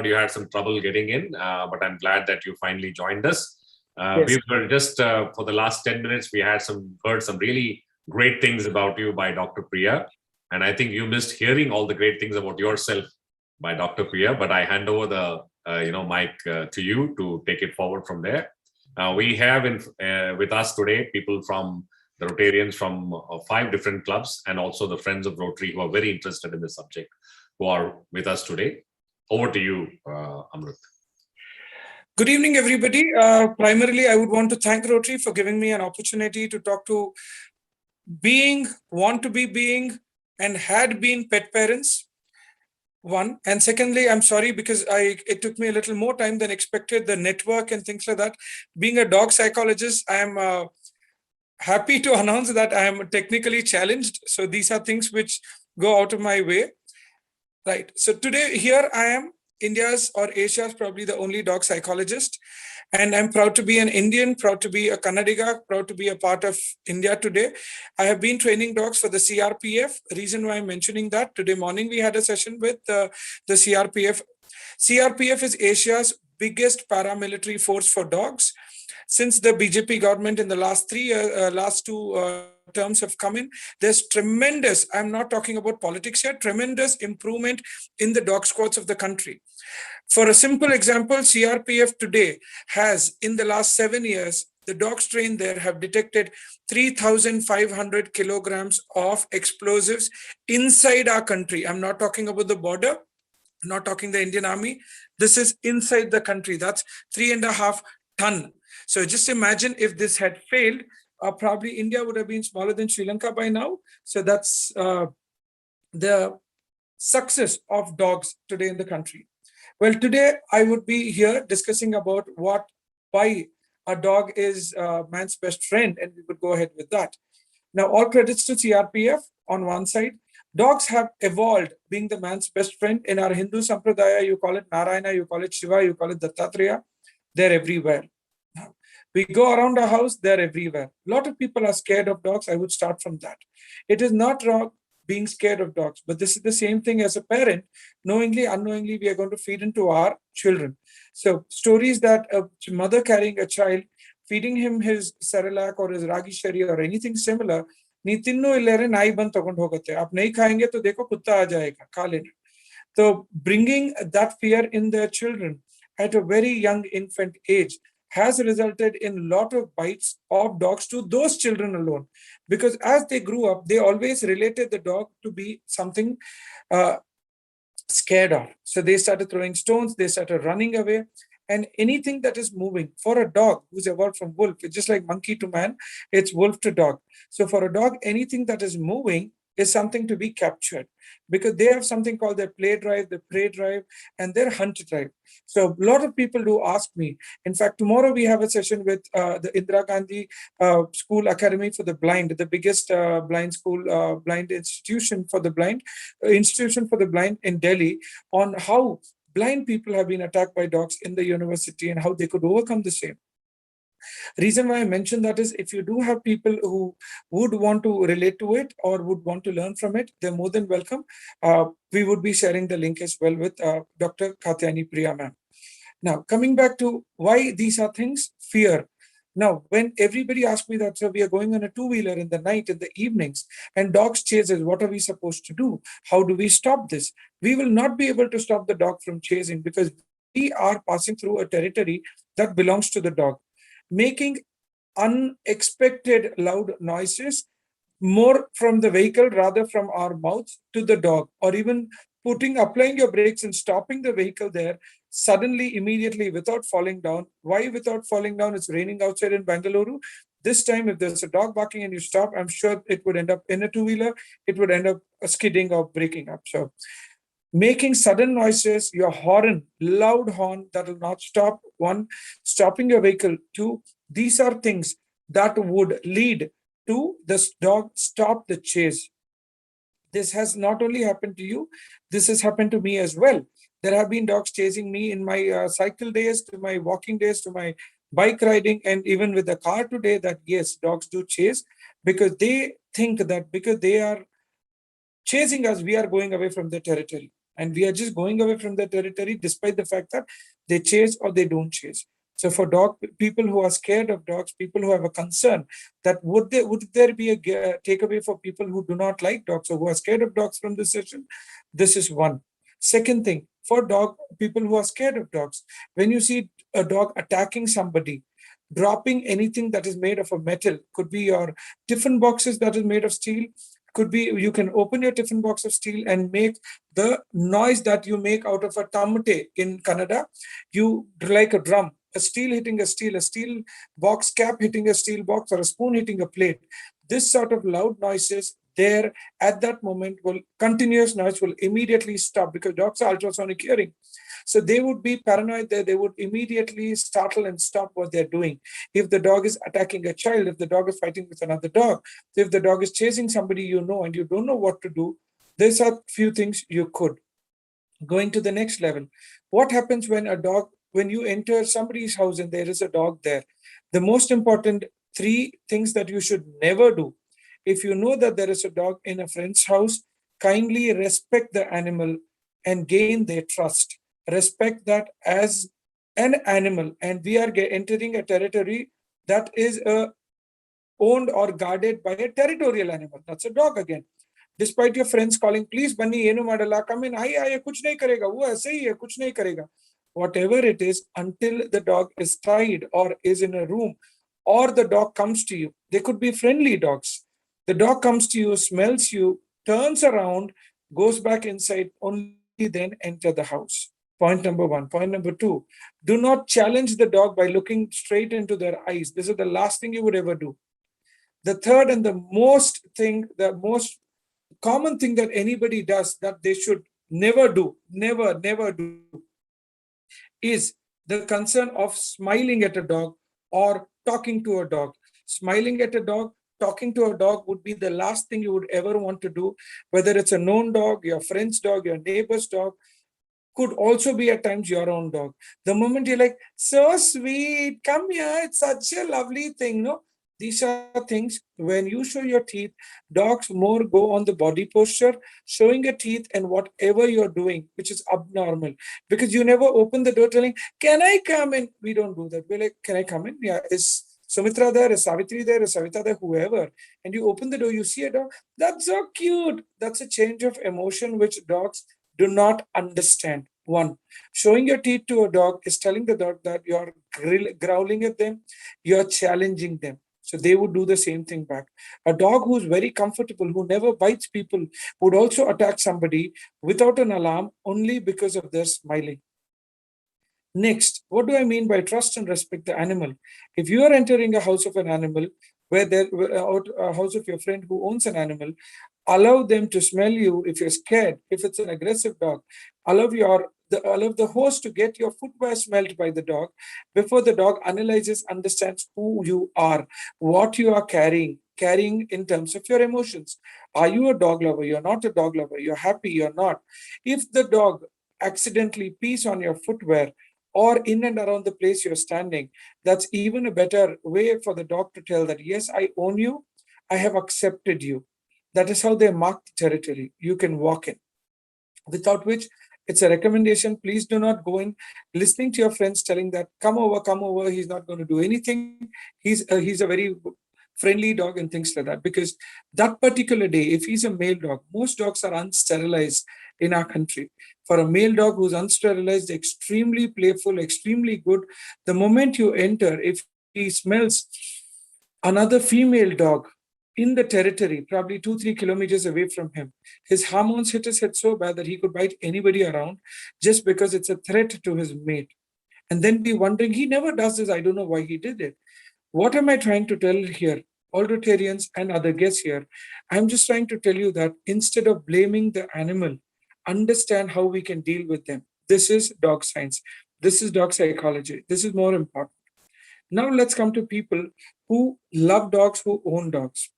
you had some trouble getting in, but I'm glad that you finally joined us. Yes. We were just for the last 10 minutes, we had heard some really great things about you by Dr. Priya, and I think you missed hearing all the great things about yourself by Dr. Priya. But I hand over the mic to you to take it forward from there. We have with us today people from the Rotarians from 5 different clubs, and also the Friends of Rotary who are very interested in the subject, who are with us today. Over to you, Amrut. Good evening, everybody. Primarily, I would want to thank Rotary for giving me an opportunity to talk to want to be being, and had been pet parents. One. And secondly, I'm sorry because it took me a little more time than expected, the network and things like that. Being a dog psychologist, I am happy to announce that I am technically challenged. So these are things which go out of my way. Right. So today here I am, India's or Asia's probably the only dog psychologist. And I'm proud to be an Indian, proud to be a Kannadiga, proud to be a part of India today. I have been training dogs for the CRPF. Reason why I'm mentioning that, today morning we had a session with the CRPF. CRPF is Asia's biggest paramilitary force for dogs. Since the BJP government in the last two terms have come in, there's tremendous, I'm not talking about politics here, tremendous improvement in the dog squads of the country. For a simple example, CRPF today has, in the last 7 years, the dogs trained there have detected 3,500 kilograms of explosives inside our country. I'm not talking about the border, not talking the Indian Army. This is inside the country. That's 3.5 tons. So just imagine if this had failed, probably India would have been smaller than Sri Lanka by now. So that's the success of dogs today in the country. Well, today I would be here discussing about why a dog is man's best friend, and we would go ahead with that. Now, all credits to CRPF on one side. Dogs have evolved being the man's best friend. In our Hindu Sampradaya, you call it Narayana, you call it Shiva, you call it Dattatreya. They're everywhere. We go around our house, they're everywhere. A lot of people are scared of dogs. I would start from that. It is not wrong being scared of dogs, but this is the same thing as a parent. Knowingly, unknowingly, we are going to feed into our children. So stories that a mother carrying a child, feeding him his Cerelac or his Ragi Shari or anything similar, नहीं तिन्नो इल्लेरे नाई बंद तगोंड होगते आप नहीं खाएंगे तो देखो कुत्ता आ जाएगा खा लेना. So bringing that fear in their children at a very young infant age has resulted in a lot of bites of dogs to those children alone, because as they grew up, they always related the dog to be something scared of. So they started throwing stones, they started running away, and anything that is moving for a dog who's evolved from wolf, it's just like monkey to man, it's wolf to dog. So for a dog, anything that is moving is something to be captured, because they have something called their play drive, the prey drive, and their hunt drive. So a lot of people do ask me. In fact, tomorrow we have a session with the Indira Gandhi School Academy for the Blind, the biggest blind school, blind institution for the blind in Delhi, on how blind people have been attacked by dogs in the university and how they could overcome the same. Reason why I mention that is, if you do have people who would want to relate to it or would want to learn from it, they're more than welcome. We would be sharing the link as well with Dr. Katyani Priya ma'am. Now, coming back to why these are things, fear. Now, when everybody asks me that, so we are going on a two-wheeler in the night, in the evenings, and dogs chase us, what are we supposed to do? How do we stop this? We will not be able to stop the dog from chasing, because we are passing through a territory that belongs to the dog. Making unexpected loud noises, more from the vehicle rather from our mouths to the dog, or even applying your brakes and stopping the vehicle there suddenly, immediately, without falling down. Why without falling down? It's raining outside in Bangalore. This time, if there's a dog barking and you stop, I'm sure it would end up in a two-wheeler. It would end up skidding or breaking up. So making sudden noises, your horn, loud horn that will not stop. One, stopping your vehicle. Two, these are things that would lead to this dog stop the chase. This has not only happened to you, this has happened to me as well. There have been dogs chasing me in my cycle days, to my walking days, to my bike riding, and even with the car today, that yes, dogs do chase, because they think that because they are chasing us, we are going away from the territory. and we are just going away from their territory despite the fact that they chase or they don't chase. So for people who are scared of dogs, people who have a concern that would there be a takeaway for people who do not like dogs or who are scared of dogs from this session? This is one. Second thing, for people who are scared of dogs, when you see a dog attacking somebody, dropping anything that is made of a metal, could be your tiffin boxes that is made of steel, could be you can open your tiffin box of steel and make the noise that you make out of a tamate in Canada. You like a drum, a steel hitting a steel box cap hitting a steel box, or a spoon hitting a plate. This sort of loud noises there at that moment continuous noise will immediately stop, because dogs are ultrasonic hearing. So they would be paranoid there. They would immediately startle and stop what they're doing. If the dog is attacking a child, if the dog is fighting with another dog, if the dog is chasing somebody you know and you don't know what to do, there's a few things you could. Going to the next level, what happens when you enter somebody's house and there is a dog there? The most important three things that you should never do. If you know that there is a dog in a friend's house, kindly respect the animal and gain their trust. Respect that as an animal, and we are entering a territory that is owned or guarded by a territorial animal. That's a dog again. Despite your friends calling, please bunny enu madala, come in, hi, kuch nahi karega, wo aise hi hai, kuch nahi karega. Whatever it is, until the dog is tied or is in a room, or the dog comes to you. They could be friendly dogs. The dog comes to you, smells you, turns around, goes back inside, only then enter the house. Point number one. Point number two, do not challenge the dog by looking straight into their eyes. This is the last thing you would ever do. The third and the most common thing that anybody does that they should never do, never do, is the concern of smiling at a dog or talking to a dog. Smiling at a dog, talking to a dog would be the last thing you would ever want to do, whether it's a known dog, your friend's dog, your neighbor's dog, could also be at times your own dog. The moment you're like, so sweet, come here, it's such a lovely thing, no? These are things, when you show your teeth, dogs more go on the body posture, showing your teeth and whatever you're doing, which is abnormal. Because you never open the door telling, can I come in? We don't do that. We're like, can I come in? Yeah, is Sumitra there? Is Savitri there? Is Savita there? Whoever. And you open the door, you see a dog. That's so cute. That's a change of emotion which dogs do not understand. One, showing your teeth to a dog is telling the dog that you're growling at them, you're challenging them. So they would do the same thing back. A dog who's very comfortable, who never bites people, would also attack somebody without an alarm only because of their smiling. Next, what do I mean by trust and respect the animal? If you are entering a house of an animal, a house of your friend who owns an animal, allow them to smell you if you're scared. If it's an aggressive dog, allow the host to get your footwear smelled by the dog before the dog analyzes, understands who you are, what you are carrying in terms of your emotions. Are you a dog lover? You're not a dog lover. You're happy. You're not. If the dog accidentally pees on your footwear or in and around the place you're standing, that's even a better way for the dog to tell that, yes, I own you. I have accepted you. That is how they mark the territory. You can walk in. Without which, it's a recommendation. Please do not go in listening to your friends telling that, come over. He's not going to do anything. He's a very friendly dog and things like that. Because that particular day, if he's a male dog, most dogs are unsterilized in our country. For a male dog who's unsterilized, extremely playful, extremely good, the moment you enter, if he smells another female dog in the territory, probably 2-3 kilometers away from him, his hormones hit his head so bad that he could bite anybody around just because it's a threat to his mate. And then be wondering, he never does this. I don't know why he did it. What am I trying to tell here? All Rotarians and other guests here, I'm just trying to tell you that instead of blaming the animal, understand how we can deal with them. This is dog science. This is dog psychology. This is more important. Now let's come to people who love dogs, who own dogs.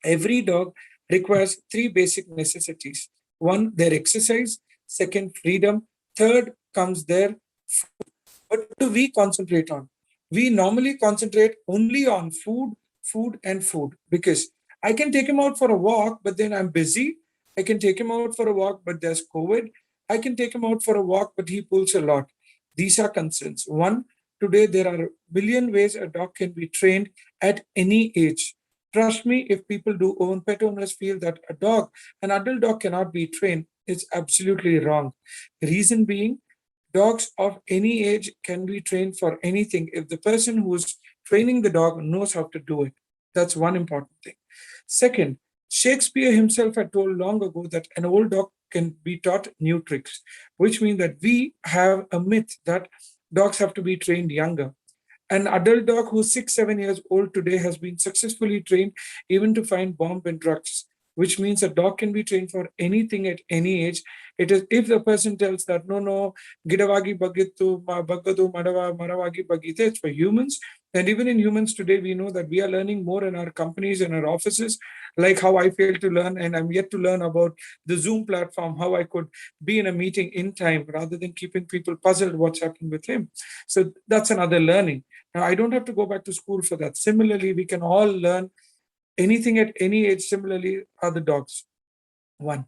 Every dog requires 3 basic necessities. One, their exercise. Second, freedom. Third comes their food. What do we concentrate on? We normally concentrate only on food, and food. Because I can take him out for a walk, but then I'm busy. I can take him out for a walk, but there's COVID. I can take him out for a walk, but he pulls a lot. These are concerns. One, today there are a billion ways a dog can be trained at any age. Trust me, if people do own pet owners feel that a dog, an adult dog cannot be trained, it's absolutely wrong. Reason being, dogs of any age can be trained for anything if the person who's training the dog knows how to do it. That's one important thing. Second, Shakespeare himself had told long ago that an old dog can be taught new tricks, which means that we have a myth that dogs have to be trained younger. An adult dog who's 6, 7 years old today has been successfully trained even to find bomb and drugs, which means a dog can be trained for anything at any age. It is if the person tells that no, gidavagi bagittu, bagadu madava maravagi bagite, it's for humans. And even in humans today, we know that we are learning more in our companies and our offices, like how I failed to learn, and I'm yet to learn about the Zoom platform, how I could be in a meeting in time rather than keeping people puzzled what's happening with him. So that's another learning. Now, I don't have to go back to school for that. Similarly, we can all learn anything at any age. Similarly, are the dogs. One.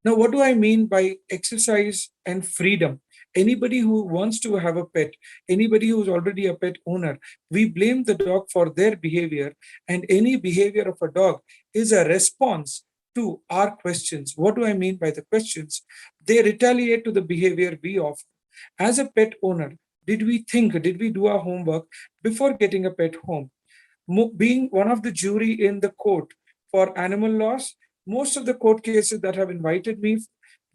Now, what do I mean by exercise and freedom? Anybody who wants to have a pet, anybody who's already a pet owner, we blame the dog for their behavior, and any behavior of a dog is a response to our questions. What do I mean by the questions? They retaliate to the behavior we offer. As a pet owner, did we do our homework before getting a pet home? Being one of the jury in the court for animal laws, most of the court cases that have invited me,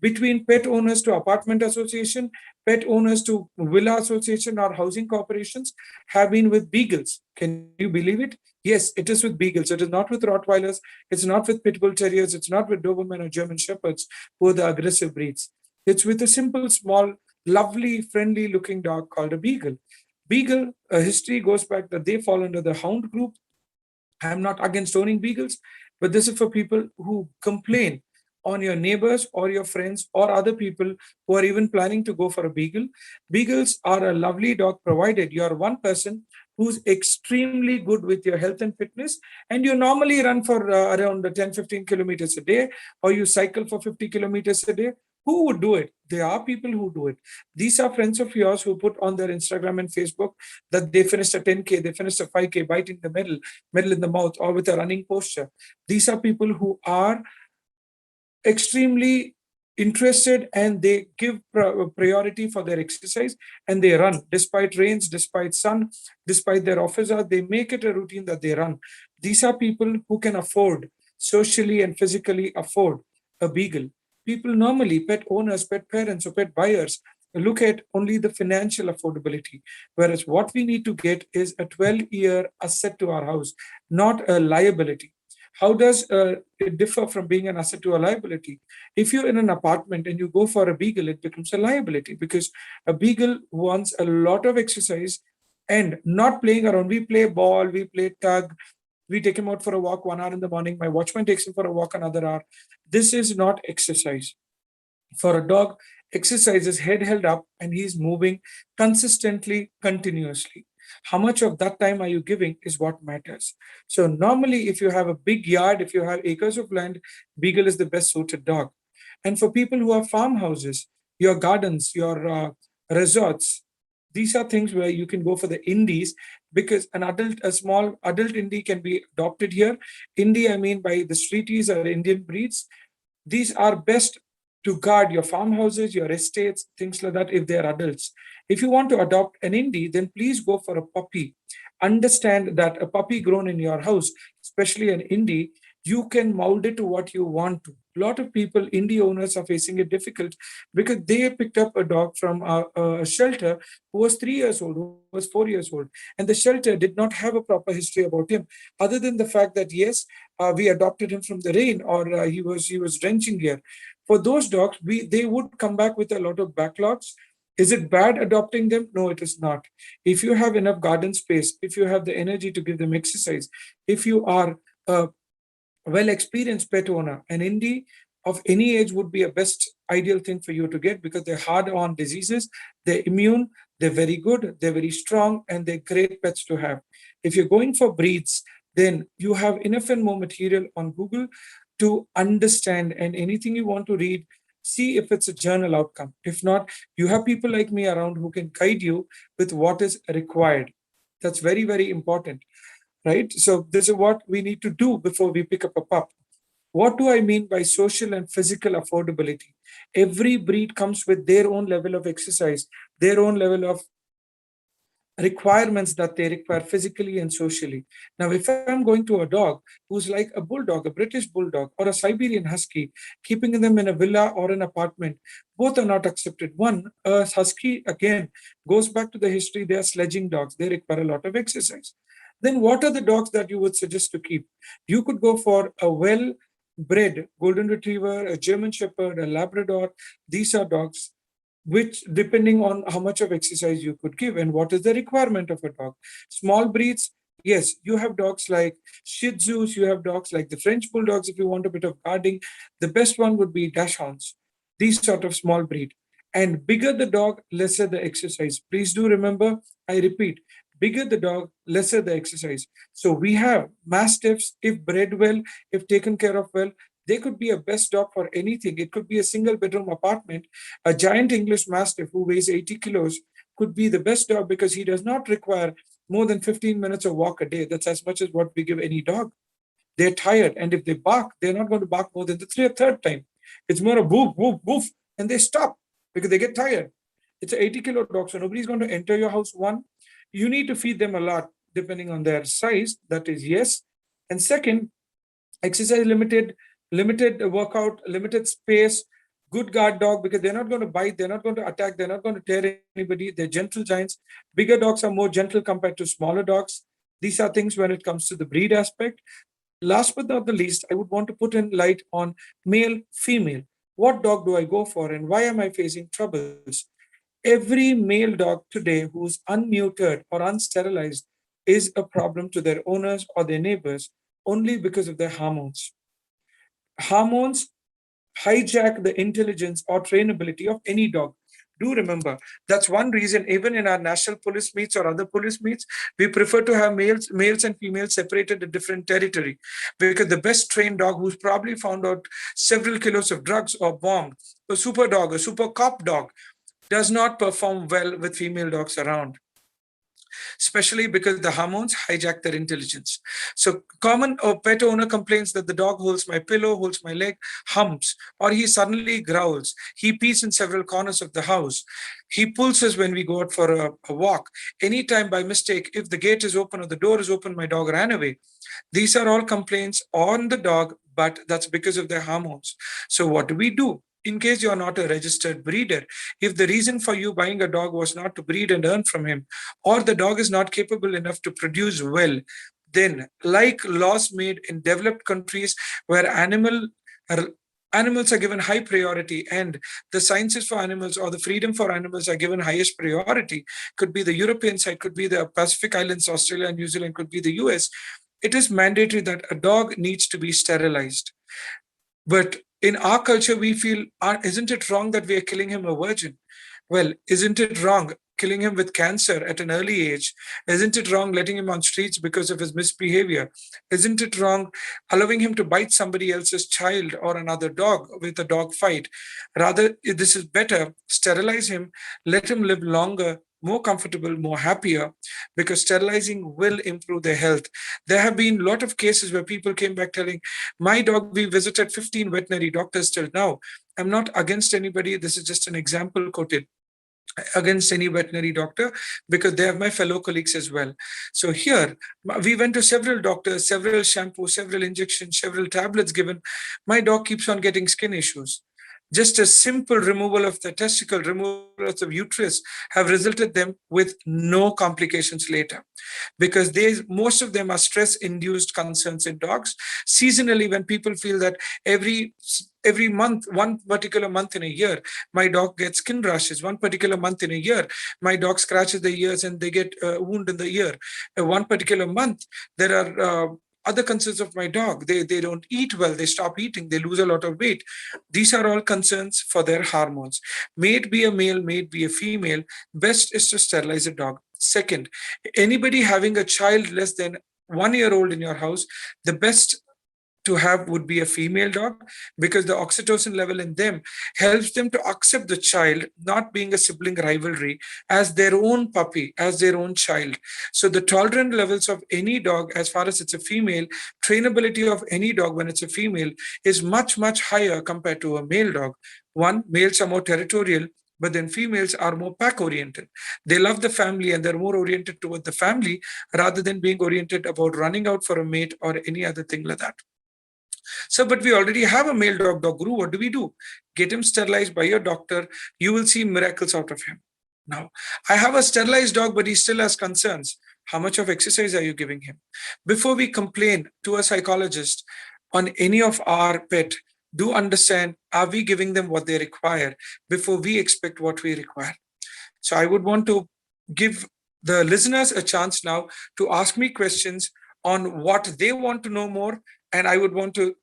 between pet owners to apartment association, pet owners to villa association or housing corporations, have been with beagles. Can you believe it? Yes, it is with beagles. It is not with Rottweilers. It's not with Pit Bull Terriers. It's not with Doberman or German Shepherds, who are the aggressive breeds. It's with a simple, small, lovely, friendly looking dog called a beagle. Beagle history goes back that they fall under the hound group. I'm not against owning beagles, but this is for people who complain on your neighbors or your friends or other people who are even planning to go for a beagle. Beagles are a lovely dog provided you are one person who's extremely good with your health and fitness, and you normally run for around 10-15 kilometers a day, or you cycle for 50 kilometers a day. Who would do it? There are people who do it. These are friends of yours who put on their Instagram and Facebook that they finished a 10K, they finished a 5K, biting the middle in the mouth, or with a running posture. These are people who are extremely interested, and they give priority for their exercise, and they run despite rains, despite sun, despite their office hours. They make it a routine that they run. These are people who can afford, socially and physically afford, a beagle. People normally, pet owners, pet parents, or pet buyers, look at only the financial affordability, whereas what we need to get is a 12-year asset to our house, not a liability. How does it differ from being an asset to a liability? If you're in an apartment and you go for a beagle, it becomes a liability, because a beagle wants a lot of exercise and not playing around. We play ball, we play tug, we take him out for a walk 1 hour in the morning. My watchman takes him for a walk another hour. This is not exercise. For a dog, exercise is head held up and he's moving consistently, continuously. How much of that time are you giving is what matters. So normally, if you have a big yard, if you have acres of land, beagle is the best suited dog. And for people who have farmhouses, your gardens, your resorts, these are things where you can go for the indies, because a small adult indie can be adopted here. Indie, I mean by the streeties or Indian breeds. These are best to guard your farmhouses, your estates, things like that, if they are adults. If you want to adopt an indie, then please go for a puppy. Understand that a puppy grown in your house, especially an indie, you can mold it to what you want to. A lot of people, indie owners, are facing it difficult because they picked up a dog from a shelter who was 3 years old, who was 4 years old, and the shelter did not have a proper history about him, other than the fact that yes, we adopted him from the rain, or he was drenching here. For those dogs, they would come back with a lot of backlogs. Is it bad adopting them? No, it is not. If you have enough garden space, if you have the energy to give them exercise, if you are a well experienced pet owner, an indie of any age would be a best ideal thing for you to get, because they're hard on diseases, they're immune, they're very good, they're very strong, and they're great pets to have. If you're going for breeds, then you have enough and more material on Google to understand, and anything you want to read, See if it's a journal outcome. If not, you have people like me around who can guide you with what is required. That's very, very important, right? So this is what we need to do before we pick up a pup. What do I mean by social and physical affordability? Every breed comes with their own level of exercise, their own level of requirements that they require physically and socially. Now, if I'm going to a dog who's like a bulldog, a British bulldog, or a Siberian husky, keeping them in a villa or an apartment, both are not accepted. One, a husky, again, goes back to the history, they are sledging dogs, they require a lot of exercise. Then, what are the dogs that you would suggest to keep? You could go for a well bred golden retriever, a German shepherd, a Labrador. These are dogs which depending on how much of exercise you could give and what is the requirement of a dog. Small breeds, yes, you have dogs like Shih Tzus, you have dogs like the French Bulldogs if you want a bit of guarding. The best one would be Dachshunds, these sort of small breed. And bigger the dog, lesser the exercise. Please do remember, I repeat, bigger the dog, lesser the exercise. So we have Mastiffs, if bred well, if taken care of well, they could be a best dog for anything. It could be a single bedroom apartment. A giant English Mastiff who weighs 80 kilos could be the best dog because he does not require more than 15 minutes of walk a day. That's as much as what we give any dog. They're tired, and if they bark, they're not going to bark more than the third time. It's more a woof, woof, woof, and they stop because they get tired. It's an 80-kilo dog, so nobody's going to enter your house. One, you need to feed them a lot depending on their size. That is yes. And second, exercise limited workout, limited space, good guard dog because they're not going to bite, they're not going to attack, they're not going to tear anybody. They're gentle giants. Bigger dogs are more gentle compared to smaller dogs. These are things when it comes to the breed aspect. Last but not the least, I would want to put in light on male, female. What dog do I go for and why am I facing troubles? Every male dog today who's unmuted or unsterilized is a problem to their owners or their neighbors only because of their hormones. Hormones hijack the intelligence or trainability of any dog. Do remember, that's one reason even in our national police meets or other police meets, we prefer to have males and females separated in different territory because the best trained dog who's probably found out several kilos of drugs or bombed, a super dog, a super cop dog, does not perform well with female dogs around, especially because the hormones hijack their intelligence. So common or pet owner complains that the dog holds my pillow, holds my leg, humps, or he suddenly growls. He pees in several corners of the house. He pulls us when we go out for a walk. Anytime by mistake, if the gate is open or the door is open, my dog ran away. These are all complaints on the dog, but that's because of their hormones. So what do we do? In case you are not a registered breeder, if the reason for you buying a dog was not to breed and earn from him, or the dog is not capable enough to produce well, then like laws made in developed countries where animals are given high priority and the sciences for animals or the freedom for animals are given highest priority, could be the European side, could be the Pacific Islands, Australia and New Zealand, could be the US, it is mandatory that a dog needs to be sterilized. But in our culture, we feel, isn't it wrong that we are killing him a virgin? Well, isn't it wrong killing him with cancer at an early age? Isn't it wrong letting him on streets because of his misbehavior? Isn't it wrong allowing him to bite somebody else's child or another dog with a dog fight? Rather, this is better. Sterilize him, let him live longer, more comfortable, more happier, because sterilizing will improve their health. There have been a lot of cases where people came back telling, my dog, we visited 15 veterinary doctors till now. I'm not against anybody. This is just an example quoted against any veterinary doctor because they are my fellow colleagues as well. So here, we went to several doctors, several shampoos, several injections, several tablets given. My dog keeps on getting skin issues. Just a simple removal of the testicle, removal of the uterus have resulted them with no complications later because most of them are stress-induced concerns in dogs. Seasonally, when people feel that every month, one particular month in a year, my dog gets skin rashes. One particular month in a year, my dog scratches the ears and they get a wound in the ear. One particular month, there are other concerns of my dog. They don't eat well. They stop eating. They lose a lot of weight. These are all concerns for their hormones. May it be a male, may it be a female, best is to sterilize a dog. Second, anybody having a child less than 1 year old in your house, the best to have would be a female dog, because the oxytocin level in them helps them to accept the child not being a sibling rivalry, as their own puppy, as their own child. So the tolerant levels of any dog, as far as it's a female, trainability of any dog when it's a female is much, much higher compared to a male dog. One, males are more territorial, but then females are more pack oriented. They love the family and they're more oriented toward the family rather than being oriented about running out for a mate or any other thing like that. So, but we already have a male dog guru. What do we do? Get him sterilized by your doctor. You will see miracles out of him. Now, I have a sterilized dog, but he still has concerns. How much of exercise are you giving him? Before we complain to a psychologist on any of our pet, do understand, are we giving them what they require before we expect what we require? So I would want to give the listeners a chance now to ask me questions on what they want to know more, and I would want to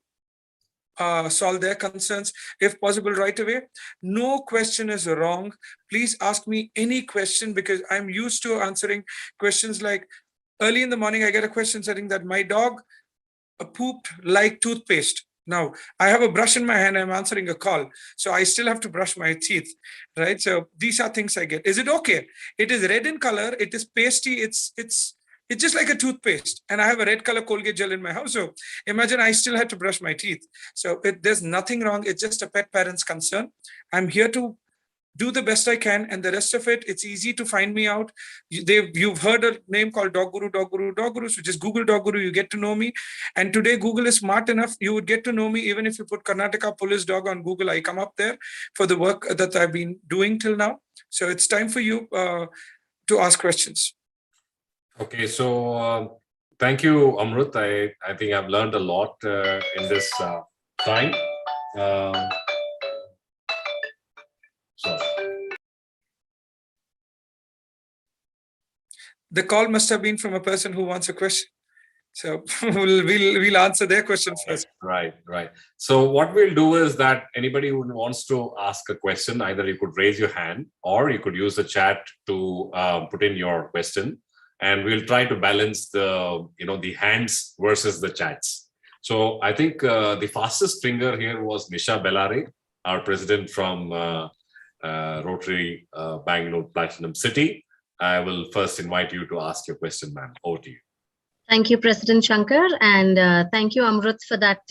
solve their concerns if possible right away. No question is wrong. Please ask me any question, because I'm used to answering questions. Like early in the morning, I get a question saying that my dog pooped like toothpaste. Now I have a brush in my hand, I'm answering a call, so I still have to brush my teeth, right? So these are things I get. Is it okay? It is red in color, it is pasty, it's just like a toothpaste, and I have a red color Colgate gel in my house. So imagine I still had to brush my teeth. So there's nothing wrong. It's just a pet parent's concern. I'm here to do the best I can, and the rest of it, it's easy to find me out. You've heard a name called Dog Guru, Dog Guru, Dog Guru. So just Google Dog Guru, you get to know me. And today Google is smart enough, you would get to know me even if you put Karnataka Police Dog on Google. I come up there for the work that I've been doing till now. So it's time for you to ask questions. Okay, so thank you, Amrut. I think I've learned a lot in this time. The call must have been from a person who wants a question. So we'll answer their question first. Right. So what we'll do is that anybody who wants to ask a question, either you could raise your hand or you could use the chat to put in your question, and we'll try to balance the hands versus the chats. So I think the fastest finger here was Nisha Bellare, our president from Rotary Bangalore Platinum City. I will first invite you to ask your question, ma'am. Over to you. Thank you, President Shankar, and thank you, Amrut, for that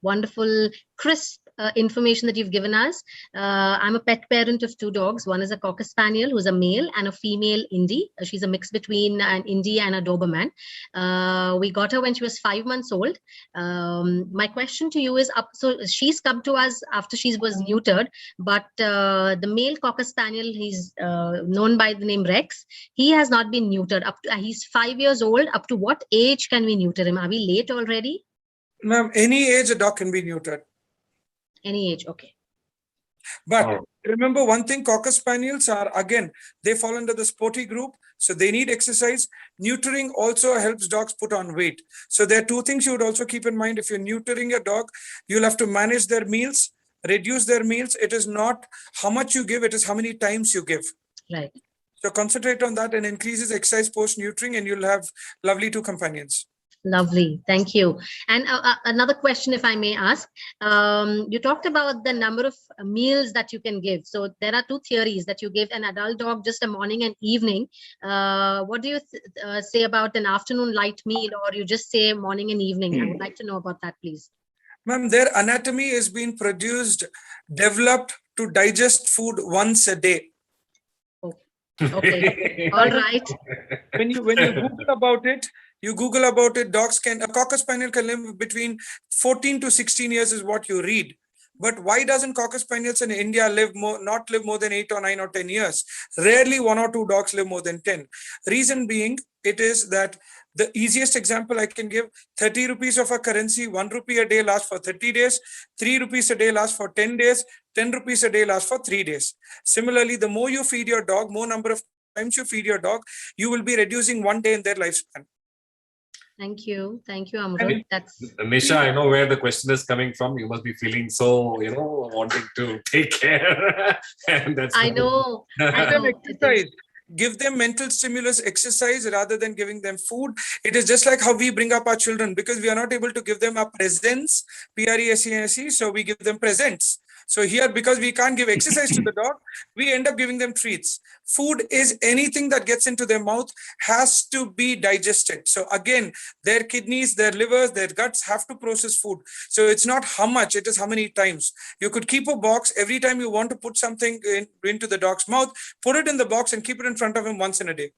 wonderful, crisp information that you've given us. I'm a pet parent of 2 dogs. One is a Cocker Spaniel, who's a male, and a female Indie. She's a mix between an Indie and a Doberman. We got her when she was 5 months old. My question to you is, so she's come to us after she was neutered, but the male Cocker Spaniel, he's known by the name Rex. He has not been neutered. He's 5 years old. Up to what age can we neuter him? Are we late already? Ma'am, any age a dog can be neutered. Any age, okay. But remember one thing, Cocker Spaniels are, again, they fall under the sporty group, so they need exercise. Neutering also helps dogs put on weight. So there are 2 things you would also keep in mind. If you're neutering a dog, you'll have to manage their meals, reduce their meals. It is not how much you give, it is how many times you give. Right. So concentrate on that and increases exercise post-neutering, and you'll have lovely 2 companions. Lovely. Thank you. And another question, if I may ask, you talked about the number of meals that you can give. So there are 2 theories, that you give an adult dog just a morning and evening. What do you say about an afternoon light meal, or you just say morning and evening? I would like to know about that, please. Ma'am, their anatomy is being produced, developed to digest food once a day. Okay. All right. When you Google about it, dogs can, a Cocker Spaniel can live between 14 to 16 years is what you read. But why doesn't Cocker Spaniels in India not live more than 8 or 9 or 10 years? Rarely 1 or 2 dogs live more than 10. Reason being, it is that the easiest example I can give, 30 rupees of a currency, 1 rupee a day lasts for 30 days, 3 rupees a day lasts for 10 days, 10 rupees a day lasts for 3 days. Similarly, the more you feed your dog, more number of times you feed your dog, you will be reducing 1 day in their lifespan. Thank you, Amrut. That's Nisha, I know where the question is coming from. You must be feeling so, wanting to take care. And that's I know. Exercise. give them mental stimulus exercise rather than giving them food. It is just like how we bring up our children, because we are not able to give them a presence, presence, so we give them presents. So here, because we can't give exercise to the dog, we end up giving them treats. Food is anything that gets into their mouth has to be digested. So again, their kidneys, their livers, their guts have to process food. So it's not how much, it is how many times. You could keep a box. Every time you want to put something into the dog's mouth, put it in the box and keep it in front of him once in a day.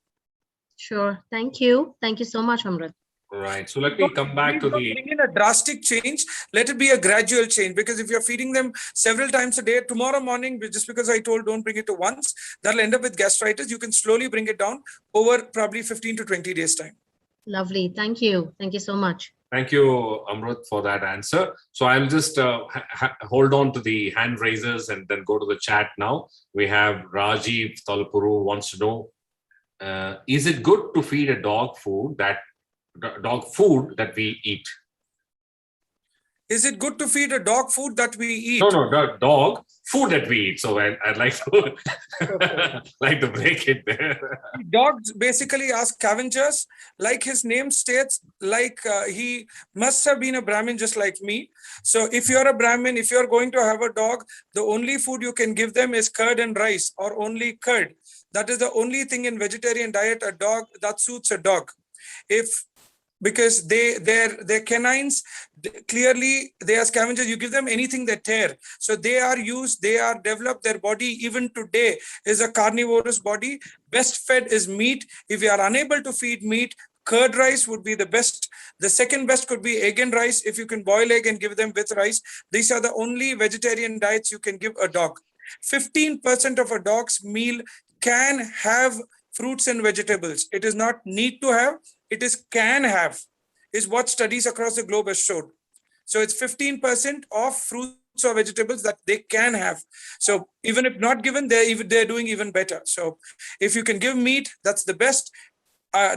Sure. Thank you. Thank you so much, Amrut. Right. So let me come back to the... Bring in a drastic change. Let it be a gradual change, because if you're feeding them several times a day, tomorrow morning, just because I told don't bring it to once, that'll end up with gastritis. You can slowly bring it down over probably 15 to 20 days time. Lovely. Thank you. Thank you so much. Thank you, Amrut, for that answer. So I'll just hold on to the hand raisers and then go to the chat now. We have Rajiv Talpuru wants to know, is it good to feed a dog food that we eat? Is it good to feed a dog food that we eat? No, dog food that we eat. So I'd like to like to break it there. Dogs basically are scavengers, like his name states. Like he must have been a Brahmin just like me. So if you're a Brahmin, if you're going to have a dog, the only food you can give them is curd and rice, or only curd. That is the only thing in vegetarian diet a dog that suits a dog. Because their canines, clearly they are scavengers. You give them anything they tear. So they are developed, their body even today is a carnivorous body. Best fed is meat. If you are unable to feed meat, curd rice would be the best. The second best could be egg and rice. If you can boil egg and give them with rice, these are the only vegetarian diets you can give a dog. 15% of a dog's meal can have fruits and vegetables. It is not need to have, it is can have, is what studies across the globe has showed. So it's 15% of fruits or vegetables that they can have. So even if not given, they're doing even better. So if you can give meat, that's the best.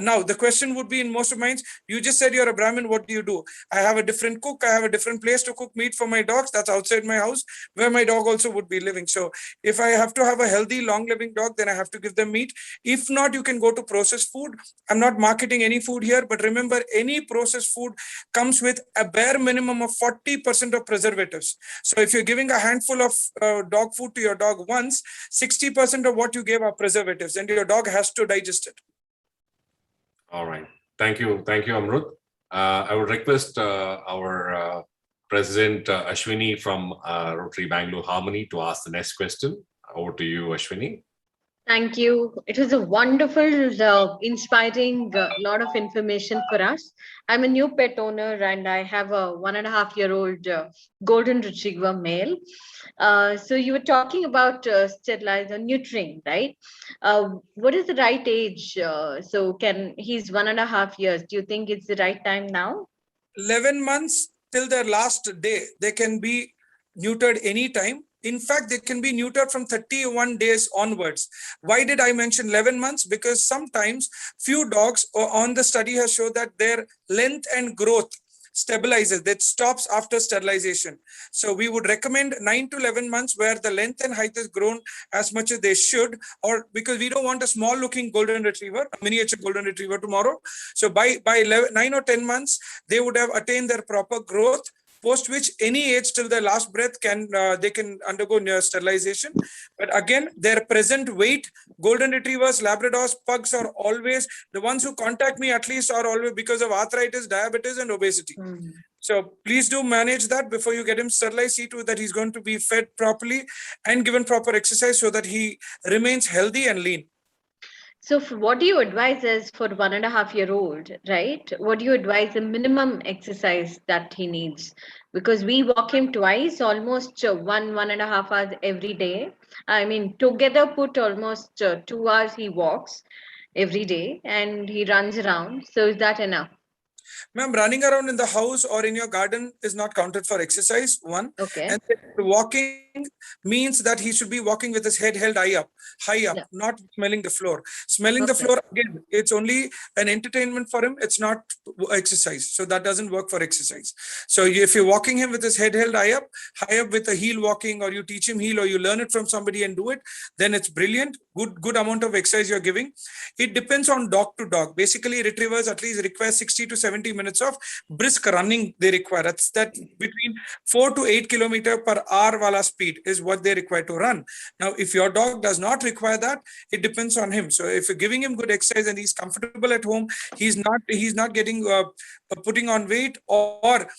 Now, the question would be in most of minds, you just said you're a Brahmin, what do? I have a different cook. I have a different place to cook meat for my dogs. That's outside my house, where my dog also would be living. So if I have to have a healthy, long-living dog, then I have to give them meat. If not, you can go to processed food. I'm not marketing any food here, but remember, any processed food comes with a bare minimum of 40% of preservatives. So if you're giving a handful of dog food to your dog once, 60% of what you gave are preservatives, and your dog has to digest it. All right. Thank you, Amrut. I would request our President Ashwini from Rotary Bangalore Harmony to ask the next question. Over to you, Ashwini. Thank you. It was a wonderful, inspiring lot of information for us. I'm a new pet owner and I have a 1.5-year-old golden retriever male. So you were talking about sterilizer neutering, right? What is the right age? So he's 1.5 years. Do you think it's the right time now? 11 months till their last day, they can be neutered anytime. In fact, they can be neutered from 31 days onwards. Why did I mention 11 months? Because sometimes few dogs on the study has shown that their length and growth stabilizes, that stops after sterilization. So we would recommend 9 to 11 months where the length and height is grown as much as they should, or because we don't want a small looking golden retriever, a miniature golden retriever tomorrow. So by 9 or 10 months, they would have attained their proper growth, post which any age till their last breath they can undergo sterilization. But again, their present weight, golden retrievers, Labradors, pugs are always, the ones who contact me at least are always because of arthritis, diabetes and obesity. So please do manage that before you get him sterilized. See to that he's going to be fed properly and given proper exercise so that he remains healthy and lean. So what do you advise as for 1.5-year-old, right? What do you advise the minimum exercise that he needs? Because we walk him twice, almost 1.5 hours every day. I mean, together put almost 2 hours he walks every day and he runs around. So is that enough? Ma'am, running around in the house or in your garden is not counted for exercise, one. Okay. And walking means that he should be walking with his head held high up, Yeah. not smelling the floor. Smelling the Okay. floor, again, it's only an entertainment for him. It's not exercise. So that doesn't work for exercise. So if you're walking him with his head held high up with a heel walking, or you teach him heel, or you learn it from somebody and do it, then it's brilliant. Good amount of exercise you're giving. It depends on dog to dog. Basically, retrievers at least require 60 to 70 minutes of brisk running they require. That's between 4 to 8 kilometer per hour wala speed is what they require to run. Now, if your dog does not require that, it depends on him. So if you're giving him good exercise and he's comfortable at home, he's not getting putting on weight, or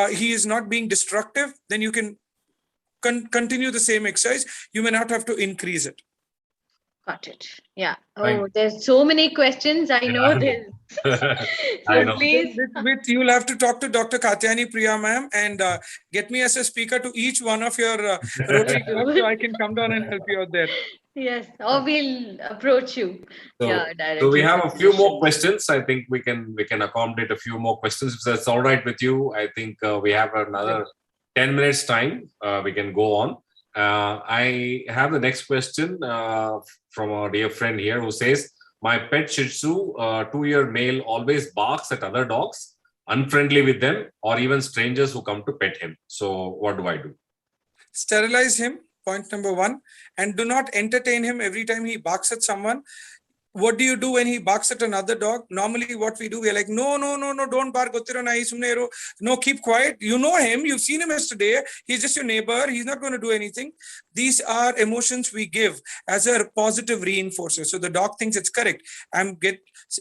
he is not being destructive, then you can continue the same exercise. You may not have to increase it. Got it. Yeah. Right. Oh, there's so many questions. I know Yeah. this. I So know. please. You'll have to talk to Dr. Katyani Priya ma'am and get me as a speaker to each one of your Rotary clubs, so I can come down and help you out there. Yes, or we'll approach you. So, Yeah, so directly. we have with a few more suggestions. questions. I think we can accommodate a few more questions. If that's all right with you, I think we have another 10 minutes time. We can go on. I have the next question from our dear friend here who says, my pet Shih Tzu, 2-year male, always barks at other dogs, unfriendly with them, or even strangers who come to pet him. So what do I do? Sterilize him, point number 1, and do not entertain him every time he barks at someone. What do you do when he barks at another dog? Normally what we do, we are like, no, don't bark. No, keep quiet. You know him. You've seen him yesterday. He's just your neighbor. He's not going to do anything. These are emotions we give as a positive reinforcer. So the dog thinks it's correct.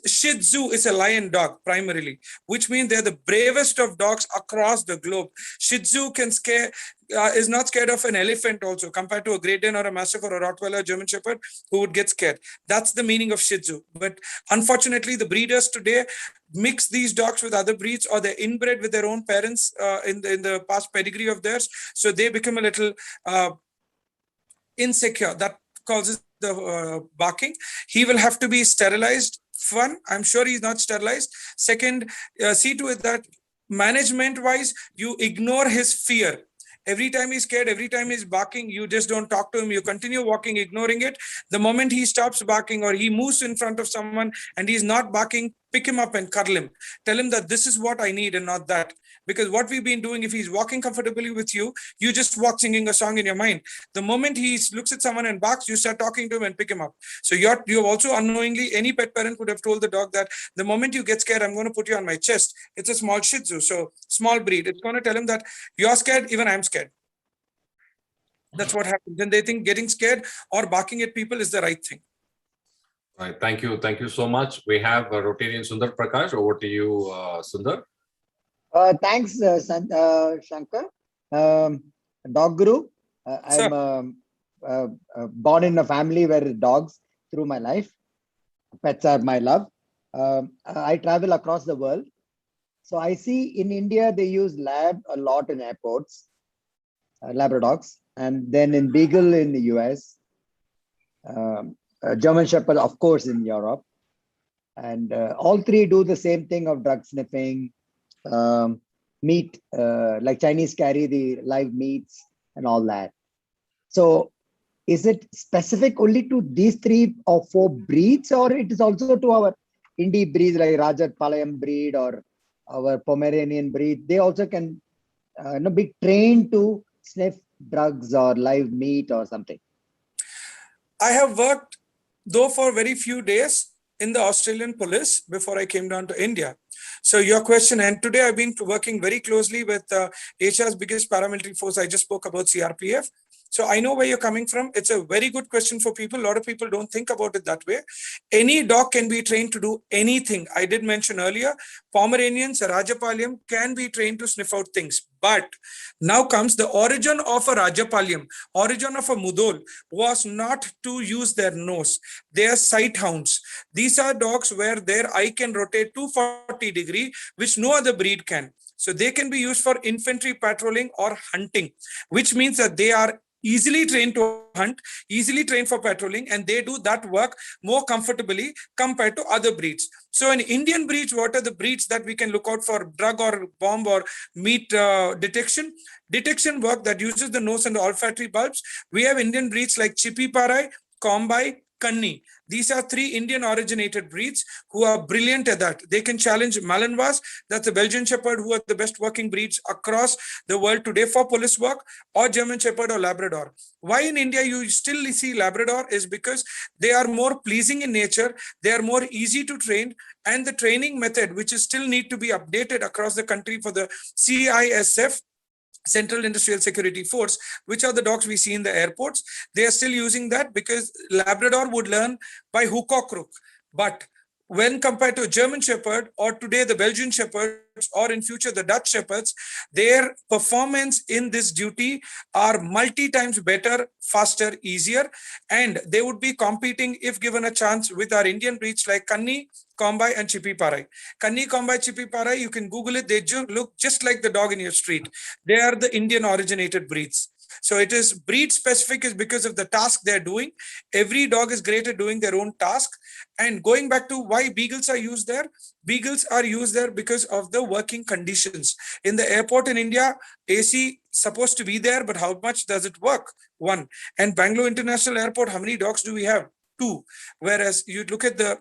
Shih Tzu is a lion dog primarily, which means they're the bravest of dogs across the globe. Shih Tzu is not scared of an elephant also, compared to a Great Dane or a Mastiff or a Rottweiler, German Shepherd, who would get scared. That's the meaning of Shih Tzu. But unfortunately, the breeders today mix these dogs with other breeds, or they're inbred with their own parents in the past pedigree of theirs. So they become a little insecure. That causes the barking. He will have to be sterilized. One, I'm sure he's not sterilized. Second, see to it that management-wise, you ignore his fear. Every time he's scared, every time he's barking, you just don't talk to him. You continue walking, ignoring it. The moment he stops barking or he moves in front of someone and he's not barking, pick him up and cuddle him. Tell him that this is what I need and not that. Because what we've been doing, if he's walking comfortably with you, you just walk singing a song in your mind. The moment he looks at someone and barks, you start talking to him and pick him up. So you're also unknowingly, any pet parent would have told the dog that the moment you get scared, I'm going to put you on my chest. It's a small Shih Tzu, so small breed. It's going to tell him that you're scared, even I'm scared. That's what happens. Then they think getting scared or barking at people is the right thing. Right. Thank you so much. We have Rotarian Sundar Prakash. Over to you, Sundar. Thanks, Shankar. Dog Guru. I'm born in a family where dogs through my life. Pets are my love. I travel across the world. So I see in India, they use lab a lot in airports, Labradogs, and then in Beagle in the US, German Shepherd, of course, in Europe. And all three do the same thing of drug sniffing, meat, like Chinese carry the live meats and all that. So is it specific only to these 3 or 4 breeds, or it is also to our indie breeds like Rajat Palayam breed or our Pomeranian breed? They also can be trained to sniff drugs or live meat or something. I have worked, though for very few days, in the Australian police before I came down to India. So your question, and today I've been working very closely with Asia's biggest paramilitary force. I just spoke about CRPF. So I know where you're coming from. It's a very good question for people. A lot of people don't think about it that way. Any dog can be trained to do anything. I did mention earlier, Pomeranians, Rajapalyam can be trained to sniff out things. But now comes the origin of a Rajapalyam, origin of a Mudol was not to use their nose. They are sight hounds. These are dogs where their eye can rotate 240 degrees, which no other breed can. So they can be used for infantry patrolling or hunting, which means that they are easily trained to hunt, easily trained for patrolling, and they do that work more comfortably compared to other breeds. So in Indian breeds, what are the breeds that we can look out for drug or bomb or meat detection work that uses the nose and the olfactory bulbs? We have Indian breeds like Chippy Parai, Kombai, Kanni. These are 3 Indian originated breeds who are brilliant at that. They can challenge Malinois, that's a Belgian Shepherd, who are the best working breeds across the world today for police work, or German Shepherd or Labrador. Why in India you still see Labrador is because they are more pleasing in nature, they are more easy to train, and the training method, which is still need to be updated across the country for the CISF, Central Industrial Security Force, which are the dogs we see in the airports. They are still using that because Labrador would learn by hook or crook. But when compared to a German Shepherd or today the Belgian Shepherds or in future the Dutch Shepherds, their performance in this duty are multi times better, faster, easier, and they would be competing if given a chance with our Indian breeds like Kanni, Kombai and Chippy Parai. Kanni, Kombai, Chippy Parai, you can Google it. They look just like the dog in your street. They are the Indian originated breeds. So it is breed specific is because of the task they're doing. Every dog is great at doing their own task. And going back to why beagles are used there, beagles are used there because of the working conditions. In the airport in India, AC supposed to be there, but how much does it work? 1. And Bangalore International Airport, how many dogs do we have? 2. Whereas you look at the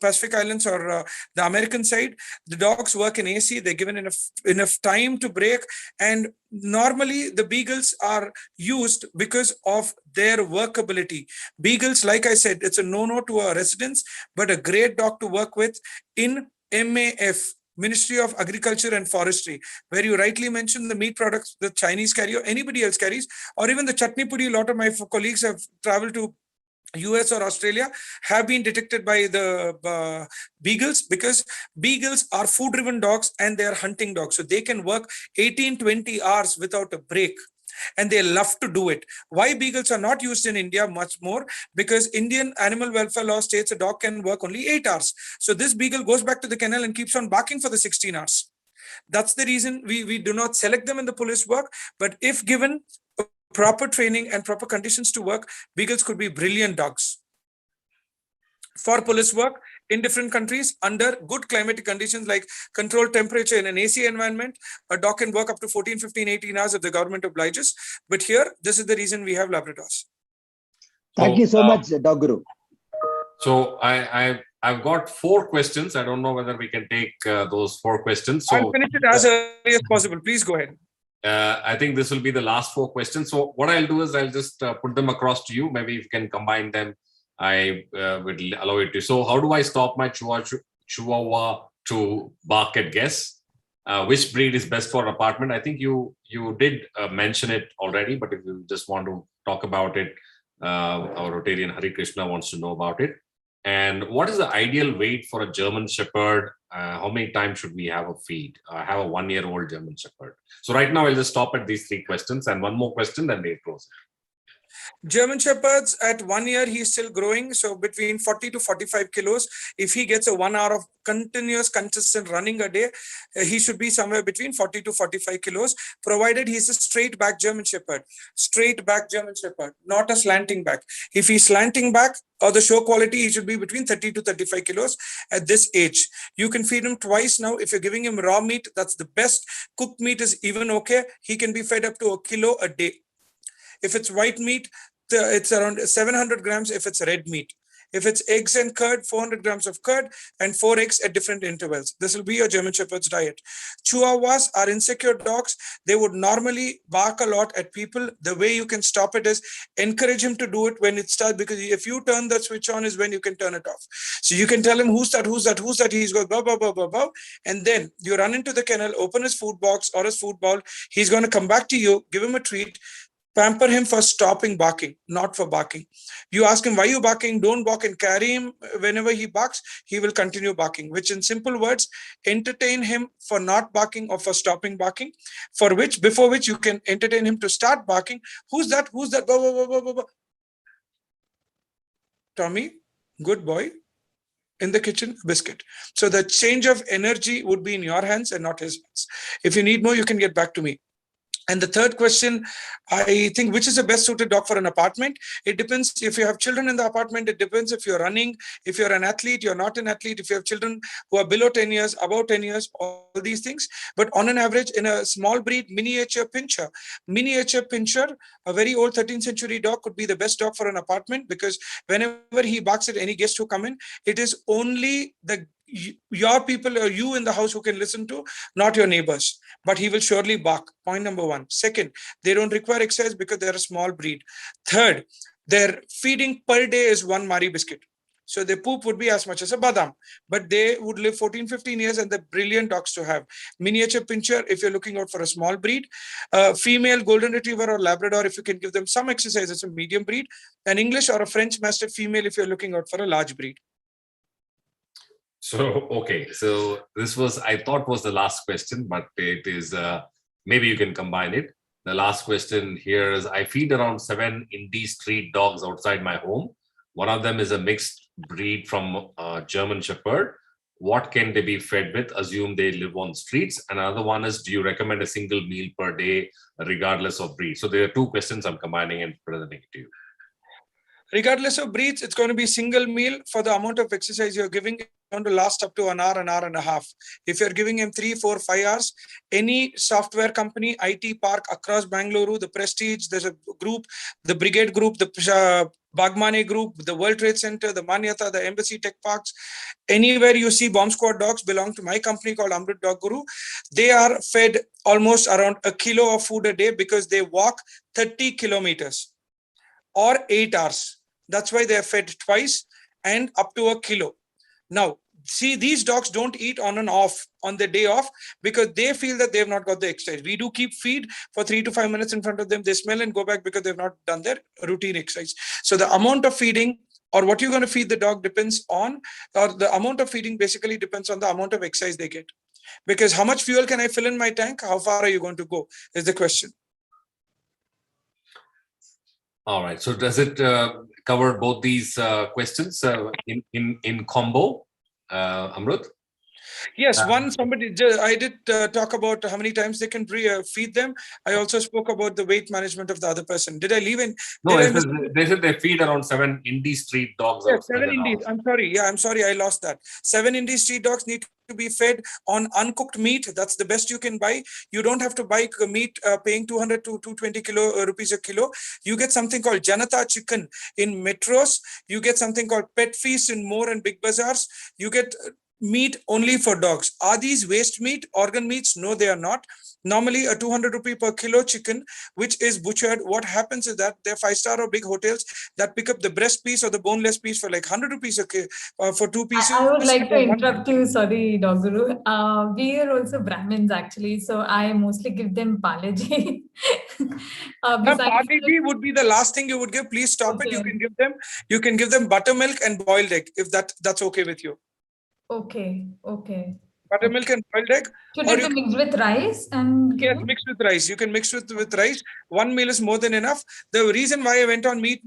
Pacific Islands or the American side, the dogs work in AC, they're given enough time to break, and normally the beagles are used because of their workability. Beagles, like I said, it's a no-no to our residents, but a great dog to work with in MAF, Ministry of Agriculture and Forestry, where you rightly mentioned the meat products the Chinese carry or anybody else carries, or even the chutney pudi. A lot of my colleagues have traveled to US or Australia, have been detected by the beagles, because beagles are food driven dogs and they are hunting dogs. So they can work 18-20 hours without a break. And they love to do it. Why beagles are not used in India much more? Because Indian animal welfare law states a dog can work only 8 hours. So this beagle goes back to the kennel and keeps on barking for the 16 hours. That's the reason we do not select them in the police work. But if given proper training and proper conditions to work, beagles could be brilliant dogs for police work in different countries under good climatic conditions like controlled temperature in an AC environment. A dog can work up to 14, 15, 18 hours if the government obliges. But here, this is the reason we have Labradors. Thank you so much, Dog Guru. So I've got 4 questions. I don't know whether we can take those 4 questions. So I'll finish it as early as possible. Please go ahead. I think this will be the last 4 questions. So what I'll do is I'll just put them across to you. Maybe if you can combine them, I would allow it to. So how do I stop my Chihuahua to bark at guests? Which breed is best for apartment? I think you did mention it already, but if you just want to talk about it, our Rotarian Hari Krishna wants to know about it. And what is the ideal weight for a German Shepherd? How many times should we have a feed? I have a 1-year-old German Shepherd. So right now I'll just stop at these 3 questions and one more question, then we'll close it. German Shepherds at 1 year, he's still growing. So between 40 to 45 kilos. If he gets a 1 hour of continuous, consistent running a day, he should be somewhere between 40 to 45 kilos, provided he's a straight back German Shepherd. Straight back German Shepherd, not a slanting back. If he's slanting back or the show quality, he should be between 30 to 35 kilos at this age. You can feed him twice now. If you're giving him raw meat, that's the best. Cooked meat is even okay. He can be fed up to 1 kilo a day. If it's white meat, it's around 700 grams if it's red meat. If it's eggs and curd, 400 grams of curd and 4 eggs at different intervals. This will be your German Shepherd's diet. Chihuahuas are insecure dogs. They would normally bark a lot at people. The way you can stop it is encourage him to do it when it starts, because if you turn the switch on is when you can turn it off. So you can tell him, who's that, who's that, who's that? He's going, bow, bow, bow, bow, bow. And then you run into the kennel, open his food box or his food bowl. He's going to come back to you, give him a treat. Pamper him for stopping barking, not for barking. You ask him, why are you barking? Don't bark, and carry him. Whenever he barks, he will continue barking, which in simple words, entertain him for not barking or for stopping barking, before which you can entertain him to start barking. Who's that? Who's that? Bah, bah, bah, bah, bah. Tommy, good boy. In the kitchen, biscuit. So the change of energy would be in your hands and not his hands. If you need more, you can get back to me. And the third question, I think, which is the best suited dog for an apartment? It depends. If you have children in the apartment, it depends if you're running, if you're an athlete, you're not an athlete, if you have children who are below 10 years, above 10 years, all these things. But on an average, in a small breed, miniature pincher, a very old 13th century dog could be the best dog for an apartment, because whenever he barks at any guest who come in, it is only your people or you in the house who can listen to, not your neighbors. But he will surely bark. Point number one. Second, they don't require exercise because they're a small breed. Third, their feeding per day is one Mari biscuit. So their poop would be as much as a badam, but they would live 14-15 years, and they're brilliant dogs to have. Miniature pincher, if you're looking out for a small breed. Female golden retriever or Labrador, if you can give them some exercise, it's a medium breed. An English or a French Mastiff female, if you're looking out for a large breed. So, okay. So this was, I thought was the last question, but it is, maybe you can combine it. The last question here is, I feed around 7 indie street dogs outside my home. One of them is a mixed breed from German Shepherd. What can they be fed with? Assume they live on streets. And another one is, do you recommend a single meal per day, regardless of breed? So there are two questions I'm combining and presenting to you. Regardless of breeds, it's going to be single meal. For the amount of exercise you're giving, it's going to last up to an hour and a half. If you're giving him 3, 4, 5 hours, any software company, IT park across Bangalore, the Prestige, there's a group, the Brigade Group, the Bagmane Group, the World Trade Center, the Manyata, the Embassy Tech Parks, anywhere you see bomb squad dogs belong to my company called Amrut Dog Guru. They are fed almost around a kilo of food a day, because they walk 30 kilometers or 8 hours. That's why they are fed twice and up to a kilo. Now, see, these dogs don't eat on and off on the day off, because they feel that they have not got the exercise. We do keep feed for 3 to 5 minutes in front of them. They smell and go back because they've not done their routine exercise. So the amount of feeding, or what you're going to feed the dog, depends on, or the amount of feeding basically depends on the amount of exercise they get. Because how much fuel can I fill in my tank? How far are you going to go is the question. All right. So does it cover both these questions in combo, Amrut? Yes, I did talk about how many times they can feed them. I also spoke about the weight management of the other person. Did I leave in? No, they said they feed around 7 indie street dogs. Yes, 7 indies. I'm sorry. Yeah, I'm sorry. I lost that. 7 indie street dogs need to be fed on uncooked meat. That's the best you can buy. You don't have to buy meat paying 200 to 220 rupees a kilo. You get something called Janata chicken in metros. You get something called Pet Feast in More and Big Bazaars. You get meat only for dogs. Are these waste meat, organ meats? No, they are not. Normally a 200 rupee per kilo chicken, which is butchered. What happens is that they're 5-star or big hotels that pick up the breast piece or the boneless piece for like 100 rupees for 2 pieces. I would like to interrupt you. Sorry, Dog Guru. We are also Brahmins actually, so I mostly give them Palaji. Palaji would be the last thing you would give. Please stop it. You can give them buttermilk and boiled egg, if that's okay with you. Okay. Buttermilk and boiled egg. Should it be mixed with rice? Yes, mixed with rice. You can mix with rice. One meal is more than enough. The reason why I went on meat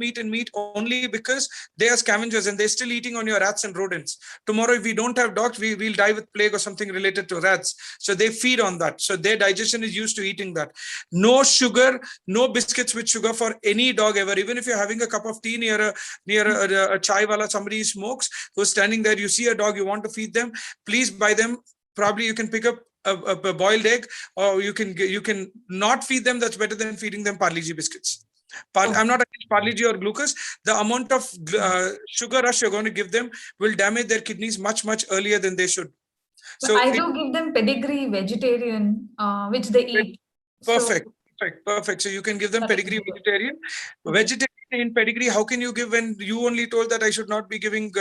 only because they are scavengers and they're still eating on your rats and rodents. Tomorrow, if we don't have dogs, we'll die with plague or something related to rats. So they feed on that. So their digestion is used to eating that. No sugar, no biscuits with sugar for any dog ever. Even if you're having a cup of tea near a chai wala, somebody smokes, who's standing there, you see a dog, you want to feed them, please buy them. Probably you can pick up a boiled egg, or you can not feed them. That's better than feeding them Parle-G biscuits. I'm not against Parle-G or glucose. The amount of sugar rush you're going to give them will damage their kidneys much earlier than they should. So I do give them pedigree vegetarian, which they eat. Perfect. So you can give them pedigree vegetarian. Vegetarian in pedigree, how can you give when you only told that I should not be giving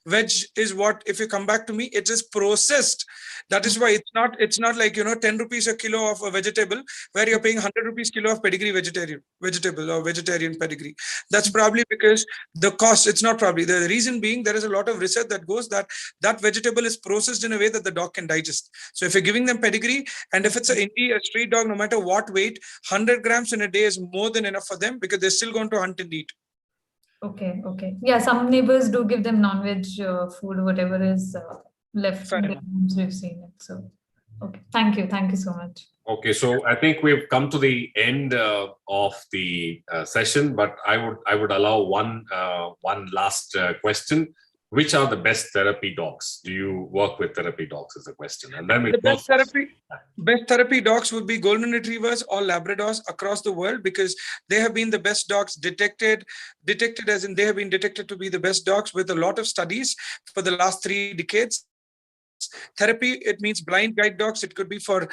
veg? Is what, if you come back to me, it is processed. That is why it's not like 10 rupees a kilo of a vegetable where you're paying 100 rupees kilo of pedigree vegetable or vegetarian pedigree. That's probably because the cost. It's not probably, the reason being there is a lot of research that goes that vegetable is processed in a way that the dog can digest. So if you're giving them pedigree, and if it's a street dog, no matter what weight, 100 grams in a day is more than enough for them, because they're still going to hunt and eat. Okay. Yeah, some neighbors do give them non-veg food, whatever is left in their homes. We've seen it. So Okay. Thank you. Thank you so much. Okay, so I think we've come to the end of the session, but I would allow one last question. Which are the best therapy dogs? Do you work with therapy dogs? Is the question, and then The best therapy dogs would be golden retrievers or Labradors across the world, because they have been the best dogs detected as in they have been detected to be the best dogs with a lot of studies for the last 3 decades. Therapy, it means blind guide dogs. It could be for,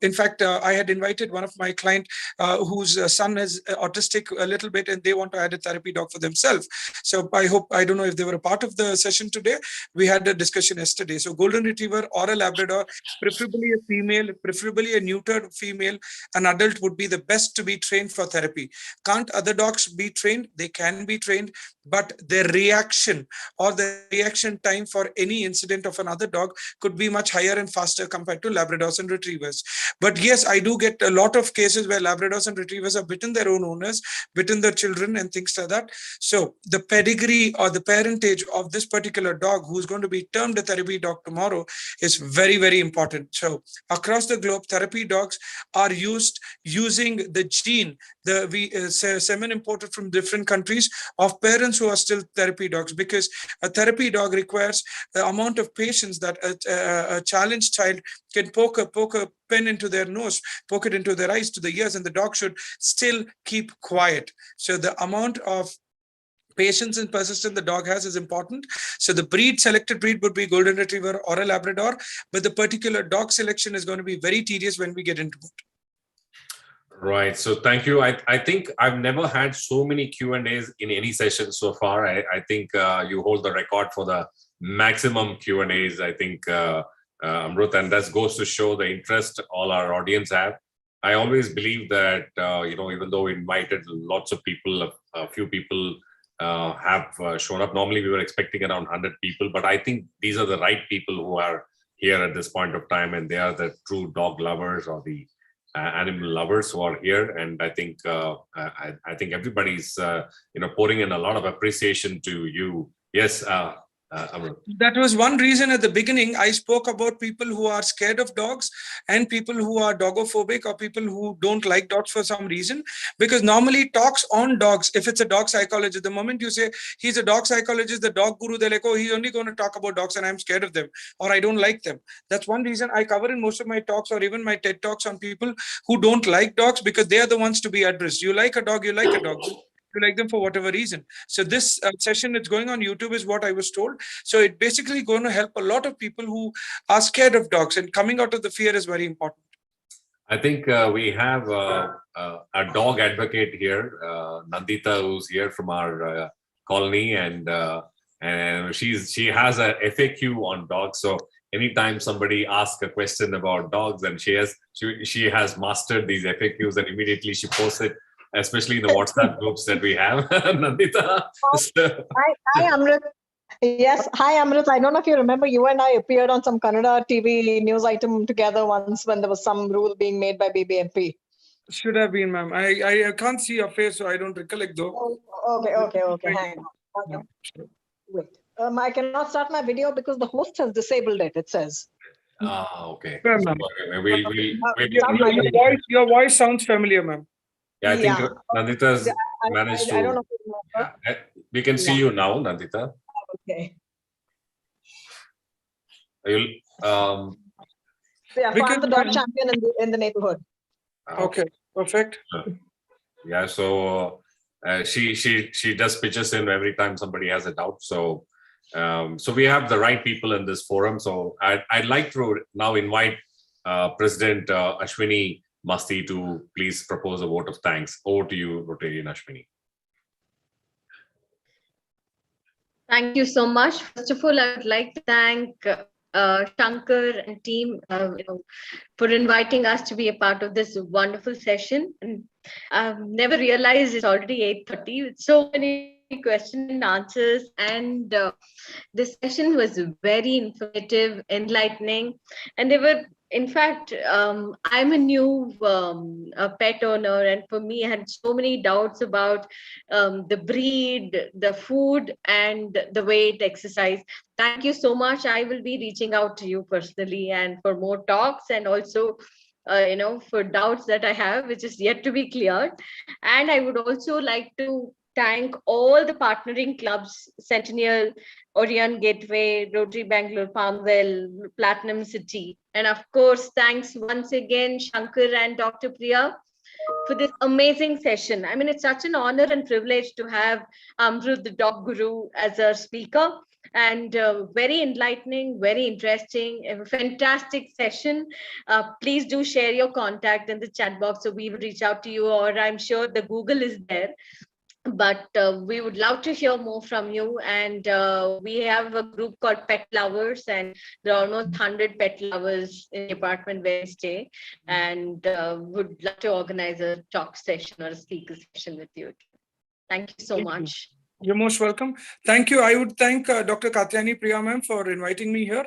in fact, I had invited one of my client whose son is autistic a little bit, and they want to add a therapy dog for themselves. So I don't know if they were a part of the session today. We had a discussion yesterday. So golden retriever or a Labrador, preferably a female, preferably a neutered female, an adult would be the best to be trained for therapy. Can't other dogs be trained? They can be trained, but their reaction or the reaction time for any incident of another dog could be much higher and faster compared to Labradors and Retrievers. But yes, I do get a lot of cases where Labradors and Retrievers have bitten their own owners, bitten their children and things like that. So the pedigree or the parentage of this particular dog who's going to be termed a therapy dog tomorrow is very, very important. So across the globe, therapy dogs are used using the gene, semen imported from different countries of parents who are still therapy dogs, because a therapy dog requires the amount of patience that a challenged child can poke a pen into their nose, poke it into their eyes, to the ears, and the dog should still keep quiet. So the amount of patience and persistence the dog has is important. So the selected breed would be golden retriever or a Labrador, but the particular dog selection is going to be very tedious when we get into it. Right. So thank you. I think I've never had so many Q&As in any session so far. I think you hold the record for the maximum Q&As, I think, Amrut, and that goes to show the interest all our audience have. I always believe that, even though we invited lots of people, a few people have shown up. Normally we were expecting around 100 people, but I think these are the right people who are here at this point of time, and they are the true dog lovers or the animal lovers who are here. And I think I think everybody's pouring in a lot of appreciation to you. Yes, Amrut. That was one reason at the beginning I spoke about people who are scared of dogs and people who are dogophobic or people who don't like dogs for some reason, because normally talks on dogs, if it's a dog psychologist, the moment you say he's a dog psychologist, the dog guru, they're like, oh, he's only going to talk about dogs and I'm scared of them or I don't like them. That's one reason I cover in most of my talks or even my TED talks on people who don't like dogs, because they are the ones to be addressed. You like a dog, you like a dog. You like them for whatever reason. So this session that's going on YouTube is what I was told. So it basically going to help a lot of people who are scared of dogs, and coming out of the fear is very important. I think we have a dog advocate here, Nandita, who's here from our colony, and she has a FAQ on dogs. So anytime somebody asks a question about dogs, and she has mastered these FAQs, and immediately she posts it, especially in the WhatsApp groups that we have. Nandita. Hi, Amrut. Yes, hi, Amrut. I don't know if you remember, you and I appeared on some Kannada TV news item together once when there was some rule being made by BBMP. Should have been, ma'am. I can't see your face, so I don't recollect though. Okay. Hang on. Yeah. Wait. I cannot start my video because the host has disabled it, it says. Okay. Sure, ma'am. Your voice sounds familiar, ma'am. Yeah, I think Nandita's managed to. I don't know if you remember. Yeah, we can see you now, Nandita. Okay. You'll, Yeah, so I'm the dog champion in the neighborhood. Okay, perfect. Yeah, so she does pitches in every time somebody has a doubt. So so we have the right people in this forum. So I'd like to now invite President Ashwini Masti to please propose a vote of thanks. Over to you, Rotarian Ashwini. Thank you so much. First of all, I would like to thank Shankar and team for inviting us to be a part of this wonderful session. And I've never realized it's already 8:30 with so many question and answers, and this session was very informative, enlightening, and they were. In fact, I'm a new a pet owner, and for me, I had so many doubts about the breed, the food, and the weight, exercise. Thank you so much. I will be reaching out to you personally, and for more talks, and also for doubts that I have, which is yet to be cleared. And I would also like to thank all the partnering clubs, Centennial, Orion Gateway, Rotary Bangalore, Palmwell, Platinum City. And of course, thanks once again, Shankar and Dr. Priya, for this amazing session. I mean, it's such an honor and privilege to have Amrut, the dog guru, as our speaker. And very enlightening, very interesting, a fantastic session. Please do share your contact in the chat box so we will reach out to you, or I'm sure the Google is there. But we would love to hear more from you. And we have a group called Pet Lovers, and there are almost 100 pet lovers in the apartment where we stay, and would love to organize a talk session or a speaker session with you. Thank you so much. You're most welcome. Thank you. I would thank Dr. Katyani Priya ma'am for inviting me here.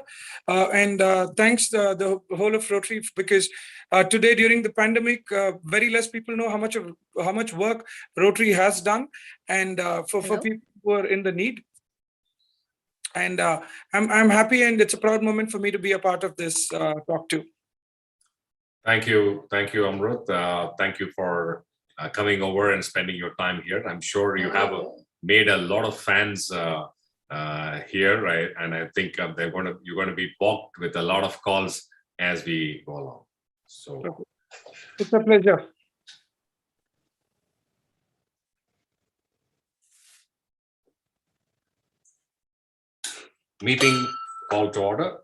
And thanks the whole of Rotary, because today during the pandemic, very less people know how much work Rotary has done, and for people who are in the need. And I'm happy, and it's a proud moment for me to be a part of this talk too. Thank you, Amrut. Thank you for coming over and spending your time here. I'm sure you have made a lot of fans here, right? And I think you're going to be balked with a lot of calls as we go along. So it's a pleasure. Meeting call to order.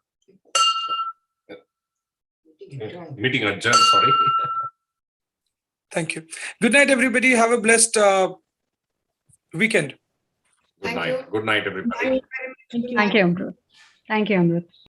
Meeting adjourned, sorry. Thank you. Good night, everybody. Have a blessed weekend. Good night. Good night, everybody. Thank you. Thank you, Amrut. Thank you, Amrut.